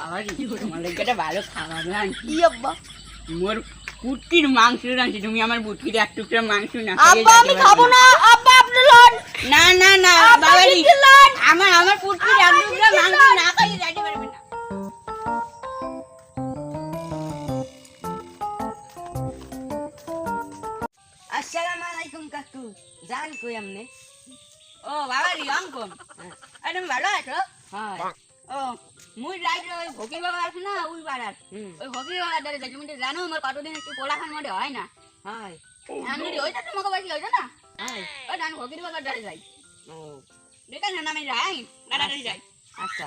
বাবারি তোমার লেগেটা ভালো খাবার রান কি আব্বা মোর পুটকির মাংস রাঁধছি তুমি আমার পুটকির এক টুকরা মাংস না আব্বা আমি খাবো না আব্বা আপনি লন না না না বাবারি আমার পুটকির এক টুকরা মাংস না খাইয়ে যাইতে পারবে না আসসালামু আলাইকুম কাকু জান কই আমনে ও বাবারি অঙ্কন আরে তুমি ভালো আছো হ্যাঁ ও মুই রাইট ওই ভকি বাবা আছে না ওই পাড়ার ওই ভকি বাবা দাঁড়িয়ে যাই তুমি তো জানো আমার কতদিন একটু পোলাখান মধ্যে হয় না হ্যাঁ আমি যদি ওইটা তোমাকে বাকি হইতো না হ্যাঁ ওই আমি ভকির বাবা দাঁড়িয়ে যাই ও ঠিক আছে না আমি যাই দাঁড়াতে যাই আচ্ছা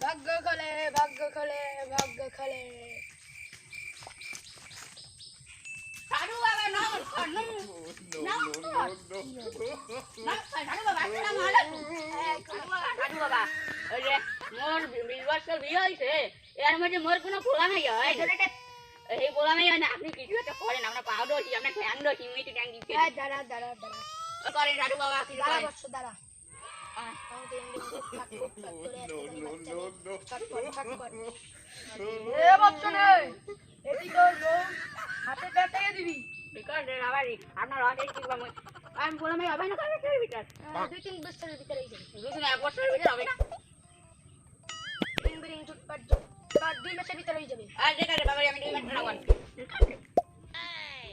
ভাগ্য খোলে ভাগ্য খোলে ভাগ্য খোলে সাধু বাবা নমস্কার সাধু বাবা আসসালামু আলাইকুম সাধু বাবা ওই যে মোর 20 বছর বিয়ে হয়েছে এর মধ্যে মোর কোনো পোলা নাই হয় এই পোলা নাই হয় না আপনি কিছু একটা করেন আমরা পাও দোষি আমরা ঠ্যাং দোষি মিটি ঠ্যাং দিচ্ছি দাঁড়া দাঁড়া দাঁড়া করেন সাধু বাবা কিছু দাঁড়া করেন বৎস দাঁড়া এ বৎস নে এদিকে হাতে পেটে দিবি বিকজ আবার আপনার অনেক কি আমি বললাম হবে না কার ভিতর 2-3 বছরের ভিতরে এই যাবে দুদিন এক বছরের ভিতরে হবে না বিং বিং চুটপাট চুটপাট 2 মাসের ভিতরে হয়ে যাবে আর দেখা রে বাবা আমি 2 মিনিট না করি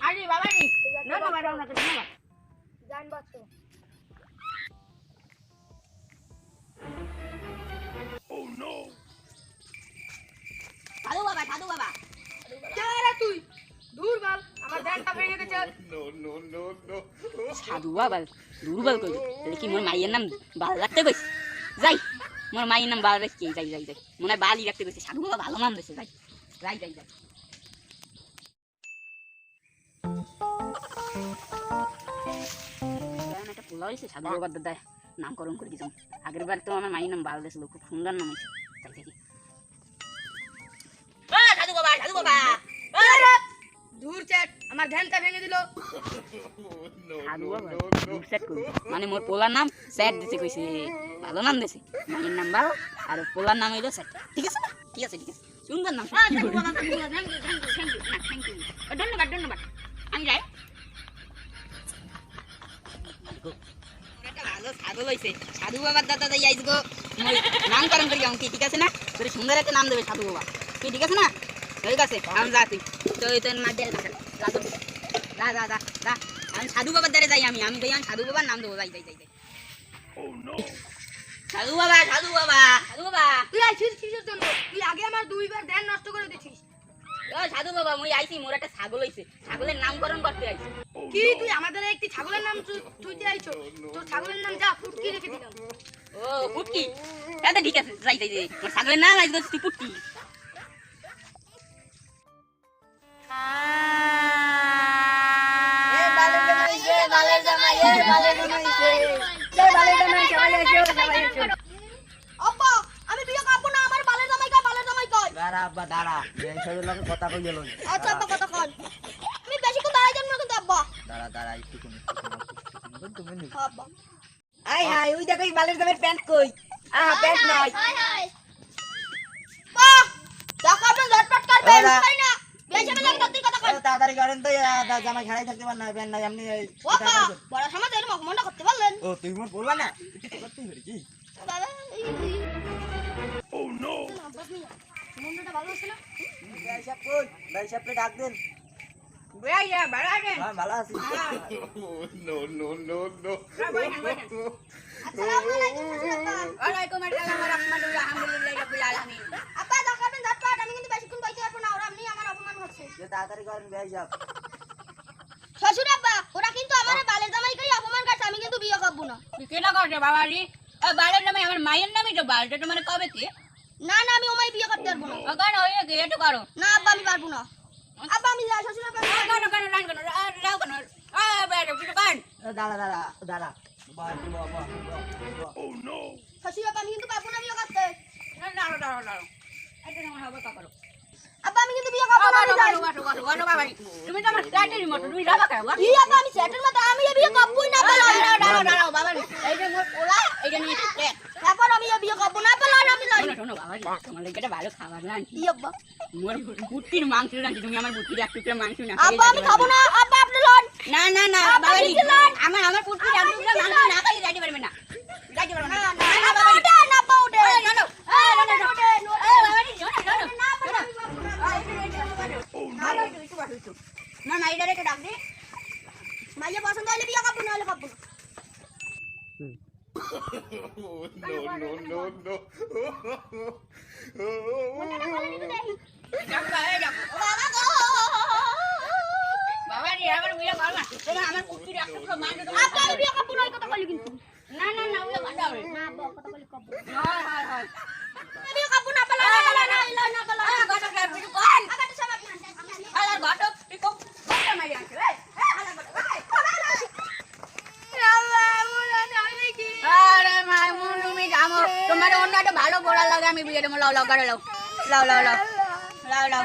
আরে বাবা নি না বাবা দাও না তো না জান বৎস সাধু বাবা যারা তুই দূর বল আমার ধ্যানটা ভেঙে গেছে সাধু বাবা দুর্বল কই তাহলে কি মোর মাইয়ের নাম বাল রাখতে কইস যাই মোর মাইয়ের নাম বাল রাখতে যাই যাই যাই মনে হয় বালই রাখতে কইছে সাধু বাবা ভালো নাম দিয়েছে যাই যাই যাই যাই একটা পোলা হয়েছে সাধু বাবার দাদা নামকরণ করে দিতাম আগের বার তো আমার মায়ের নাম বাল দিয়েছিল খুব সুন্দর নাম হয়েছে যাই যাই সাধু বাবা দূর চ্যাট আমার ধ্যানটা ভেঙে দিল সাধু বাবা সেট করি মানে মোর পোলার নাম সেট দিতে কইছে ভালো নাম দিয়েছে মায়ের নাম বাল আর পোলার নাম হইলো সেট ঠিক আছে ঠিক আছে ঠিক আছে সুন্দর নাম ধন্যবাদ ধন্যবাদ আমি যাই ভালো সাধু লইছে সাধু বাবার দাদা যাই আইস গো নামকরণ করি আমাকে ঠিক আছে না তোর সুন্দর একটা নাম দেবে সাধু বাবা তুই ঠিক আছে না ঠিক আছে আমি যা তুই তো তোর মা দিয়ে যা যা যা যা আমি সাধু বাবার দ্বারে যাই আমি যাই আমি সাধু বাবার নাম দেবো যাই যাই যাই যাই সাধু বাবা সাধু বাবা সাধু বাবা তুই আইছিস কিসের জন্য তুই আগে আমার 2 বার ধ্যান নষ্ট করে দিছিস ও সাধু বাবা মুই আইছি মোর একটা ছাগল হইছে ছাগলের নামকরণ করতে আইছি কি তুই আমাদের একটি ছাগলের নাম তুইতে আইছো তোর ছাগলের নাম যা ফুটকি রেখে দিলাম ও পুটকি এটা ঠিক আছে যাই যাই যাই মোর ছাগলের নাম আইছি তুই পুটকি আব্বা আমি বিয়ে করব না আমার বালের জামাই কয় দাঁড়া আব্বা দাঁড়া বেঞ্চের লগে কথা কই গেল আচ্ছা আব্বা কথা কন আমি বেশি কোন দাঁড়াই যাব না কিন্তু আব্বা দাঁড়া দাঁড়া একটু তুমি নি আব্বা আই হাই ওই দেখো বালের জামের প্যান্ট কই প্যান্ট নাই বাহ টাকা আপনি ঝটপট করবেন তাই না বেশি আমি লাগে তুই কথা কন তাড়াতাড়ি করেন তো জামাই খাড়াই থাকতে পার না প্যান্ট নাই আপনি বাবা বড় সমাজ এর মনটা করতে পারলেন ও তুই মোর বলবা না করতেই পারি কি দাদা ও নো মনটা ভালো আছে না ভাই সাহেব কই ভাই সাহেবকে ডাক দেন ভাইয়া ভালো আছেন হ্যাঁ ভালো আছি আসসালামু আলাইকুম ওয়ালাইকুম আসসালাম ওয়া রাহমাতুল্লাহি আলহামদুলিল্লাহি রাব্বিল আলামিন আপা টাকা আপনি ঝটপট আমি কিন্তু বেশিক্ষণ বাইতে পারবো না ওরা আপনি আমার অপমান করছে যে তাড়াতাড়ি করেন ভাই সাহেব শ্বশুর আব্বা ওরা কিন্তু আমার বালের জামাইকেই অপমান করছে আমি কিন্তু বিয়ে করব না তুই কেন করছে বাবা রে বালের নামে আমার মায়ের নামই তো বালটা তো মানে কবে কি না না আমি ওমাই বিয়ে করতে পারবো না কেন হয়ে গিয়ে একটু করো না আব্বা আমি পারবো না আব্বা আমি যা শ্বশুর আব্বা কেন কেন রান কেন রাও কেন বেটা কিছু কান দাঁড়া দাঁড়া দাঁড়া শ্বশুর আব্বা আমি কিন্তু পারবো না বিয়ে করতে দাঁড়াও দাঁড়াও দাঁড়াও এটা আমার হবে কা করো আব্বা আমি কিন্তু বিয়ে করব না আমি যাই বাবা তুমি তো আমার স্টার্টের মতো তুমি যাবা কেন কি আব্বা আমি সেটের মতো আমি বিয়ে করবই না দাঁড়াও বাবা এই যে মোর পোলা এই যে নিয়ে আপা শোনো বাবা তোমার লাগে একটা ভালো খাবার রাঁধছি কি আব্বা মোর বুটকির মাংস রাঁধছি তুমি আমার বুটকির এক টুকরা মাংস না আব্বা আমি খাবো না আব্বা আপনি লন না না না আব্বা, বাবা নিচে লন। আমার বুটকির এক টুকরা মাংস না খাই যাইতে পারবে না যাইতে পারবে না আব্বা ওঠেন আব্বা ওঠেন না না না না এটা রেখে ডাক দে মাইয়া পছন্দ হলে বিয়ে করবো না হলে করবো না বাবা রে আমার বিয়ে করবা তুমি আমার বুটকির এক টুকরা মাংস আব্বা আমি বিয়ে করবো না এই কথা বলি কিন্তু না না না ওই কথা হবে না আব্বা কথা বলি করবো হয় হয় হয় আমি বিয়ে করবো না আব্বা লন আব্বা লন গটক রে বিটু কোন আব্বা তো সব আপনার আলার গটক পিকো কত মারি আছে রে আরে মাইমুন তুমি জানো তোমার অন্য একটা ভালো গোড়া লাগে আমি বিয়ে দেবো লাও লাও করে লাও লাও লাও লাও লাও লাও